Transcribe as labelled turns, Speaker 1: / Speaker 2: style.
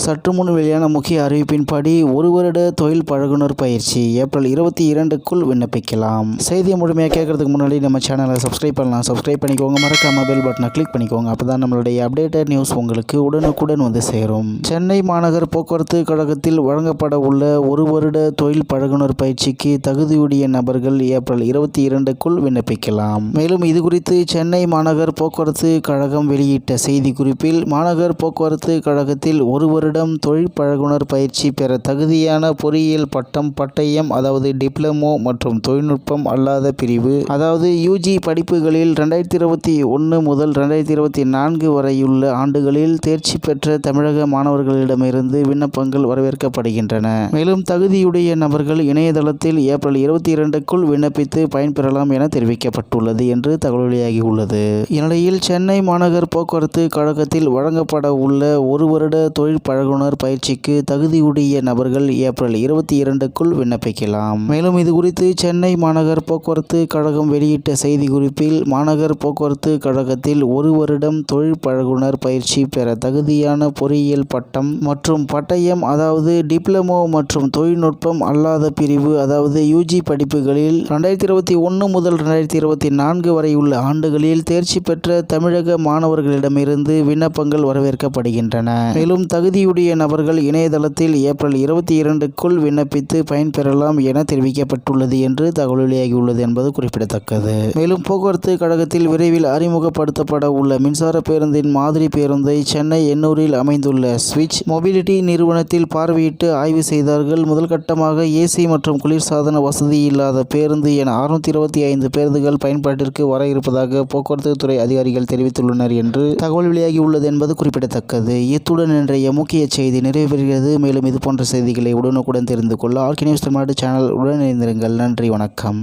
Speaker 1: சற்று முன் வெளியான முக்கிய அறிவிப்பின்படி ஒரு வருட தொழில் பழகுனர் பயிற்சி ஏப்ரல் 22க்குள் விண்ணப்பிக்கலாம். செய்தியை முழுமையாக கேட்கறதுக்கு முன்னாடி நம்ம சேனலை சப்ஸ்கிரைப் பண்ணலாம். சப்ஸ்கிரைப் பண்ணிக்கோங்க. மறக்காம பெல் பட்டனை கிளிக் பண்ணிக்கோங்க. அப்பதான் நம்மளுடைய அப்டேட்டட் நியூஸ் உங்களுக்கு உடனுக்குடன் வந்து சேரும். சென்னை மாநகர் போக்குவரத்து கழகத்தில் வழங்கப்பட உள்ள ஒரு வருட தொழில் பழகுனர் பயிற்சிக்கு தகுதியுடைய நபர்கள் ஏப்ரல் 22க்குள் விண்ணப்பிக்கலாம். மேலும் இதுகுறித்து சென்னை மாநகர் போக்குவரத்து கழகம் வெளியிட்ட செய்திக்குறிப்பில், மாநகர் போக்குவரத்து கழகத்தில் ஒரு வருடம் தொழில் பழகுனர் பயிற்சி பெற தகுதியான பொறியியல் பட்டம், பட்டயம் அதாவது டிப்ளமோ மற்றும் தொழில்நுட்பம் அல்லாத பிரிவு அதாவது யூஜி படிப்புகளில் 2021 முதல் 2024 வரையுள்ள ஆண்டுகளில் தேர்ச்சி பெற்ற தமிழக மாணவர்களிடமிருந்து விண்ணப்பங்கள் வரவேற்கப்படுகின்றன. மேலும் தகுதியுடைய நபர்கள் இணையதளத்தில் ஏப்ரல் 22க்குள் விண்ணப்பித்து பயன்பெறலாம் என தெரிவிக்கப்பட்டுள்ளது என்று தகவல் வெளியாகியுள்ளது. இந்நிலையில் சென்னை மாநகர் போக்குவரத்து கழகத்தில் வழங்கப்பட உள்ள ஒரு வருட தொழில் பழகுனர் பயிற்சிக்கு தகுதியுடைய நபர்கள் ஏப்ரல் 22க்குள் விண்ணப்பிக்கலாம். மேலும் இதுகுறித்து சென்னை மாநகர் போக்குவரத்து கழகம் வெளியிட்ட செய்திக்குறிப்பில், மாநகர் போக்குவரத்து கழகத்தில் ஒரு வருடம் தொழில் பழகுனர் பயிற்சி பெற தகுதியான பொறியியல் பட்டம் மற்றும் பட்டயம் அதாவது டிப்ளமோ மற்றும் தொழில்நுட்பம் அல்லாத பிரிவு அதாவது யூஜி படிப்புகளில் 2021 முதல் 2024 வரையுள்ள ஆண்டுகளில் தேர்ச்சி பெற்ற தமிழக மாணவர்களிடமிருந்து விண்ணப்பங்கள் வரவேற்கப்படுகின்றன. மேலும் தகுதியுடைய நபர்கள் இணையதளத்தில் ஏப்ரல் 22க்குள் விண்ணப்பித்து பயன்பெறலாம் என தெரிவிக்கப்பட்டுள்ளது என்று தகவல் வெளியாகியுள்ளது என்பது குறிப்பிடத்தக்கது. மேலும் போக்குவரத்து கழகத்தில் விரைவில் அறிமுகப்படுத்தப்பட உள்ள மின்சார பேருந்தின் மாதிரி பேருந்தை சென்னை எண்ணூரில் அமைந்துள்ள ஸ்விட்ச் மொபிலிட்டி நிறுவனத்தில் பார்வையிட்டு ஆய்வு செய்தார்கள். முதல் கட்டமாக ஏசி மற்றும் குளிர்சாதன வசதி இல்லாத பேருந்து என 625 பேருந்துகள் பயன்பாட்டிற்கு வர இருப்பதாக போக்குவரத்து துறை அதிகாரிகள் தெரிவித்துள்ளனர் என்று தகவல் வெளியாகியுள்ளது என்பது குறிப்பிடத்தக்கது. இத்துடன் இன்றைய முக்கிய செய்தி நிறைவு பெறுகிறது. மேலும் இது போன்ற செய்திகளை உடனுக்குடன் தெரிந்து கொள்ள ஆர்கே நியூஸ் தமிழ்நாடு சேனல் உடன் இணைந்திருங்கள். நன்றி, வணக்கம்.